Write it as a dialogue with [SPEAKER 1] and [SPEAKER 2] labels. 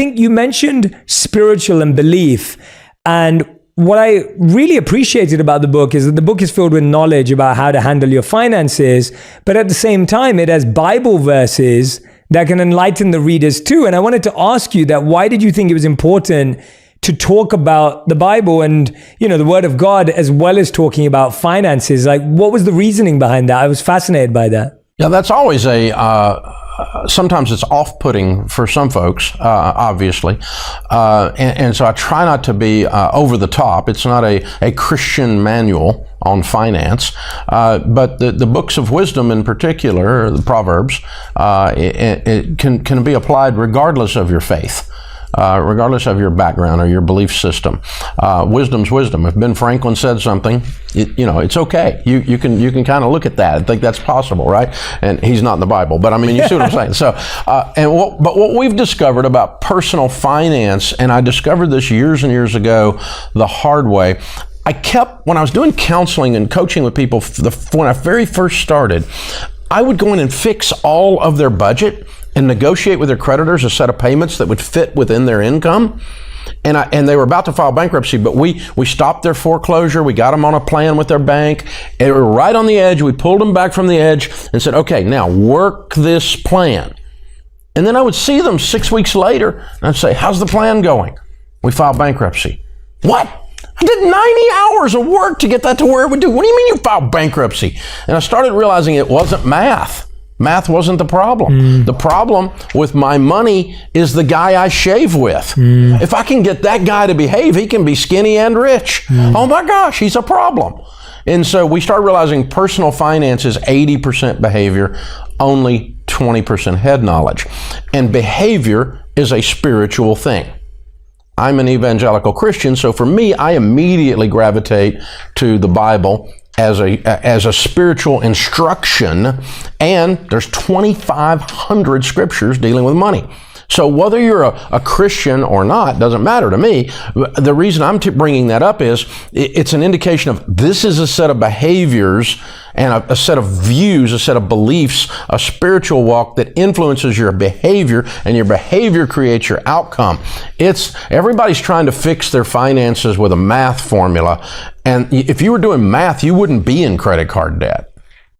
[SPEAKER 1] think you mentioned spiritual and belief. And what I really appreciated about the book is that the book is filled with knowledge about how to handle your finances, but at the same time, it has Bible verses that can enlighten the readers too. And I wanted to ask you that, why did you think it was important to talk about the Bible and, the Word of God, as well as talking about finances? Like, what was the reasoning behind that? I was fascinated by that.
[SPEAKER 2] Yeah, that's always sometimes it's off-putting for some folks, obviously. And so I try not to be over the top. It's not a Christian manual on finance, but the books of wisdom in particular, the Proverbs, it can be applied regardless of your faith. Regardless of your background or your belief system. Wisdom's wisdom. If Ben Franklin said something, it's okay. You can kind of look at that and think that's possible, right? And he's not in the Bible, but I mean, you see what I'm saying. So, but what we've discovered about personal finance, and I discovered this years and years ago the hard way. When I was doing counseling and coaching with people, when I very first started, I would go in and fix all of their budget and negotiate with their creditors a set of payments that would fit within their income. And they were about to file bankruptcy, but we stopped their foreclosure. We got them on a plan with their bank. They were right on the edge. We pulled them back from the edge and said, okay, now work this plan. And then I would see them 6 weeks later and I'd say, how's the plan going? We filed bankruptcy. What? I did 90 hours of work to get that to where it would do. What do you mean you filed bankruptcy? And I started realizing it wasn't math. Math wasn't the problem. The problem with my money is the guy I shave with. If I can get that guy to behave, he can be skinny and rich. Oh my gosh, he's a problem. And so we started realizing personal finance is 80% behavior, only 20% head knowledge. And behavior is a spiritual thing. I'm an evangelical Christian, so for me, I immediately gravitate to the Bible as a spiritual instruction, and there's 2,500 scriptures dealing with money. So whether you're a Christian or not, doesn't matter to me. The reason I'm bringing that up is it's an indication of this is a set of behaviors and a set of views, a set of beliefs, a spiritual walk that influences your behavior, and your behavior creates your outcome. Everybody's trying to fix their finances with a math formula, and if you were doing math, you wouldn't be in credit card debt.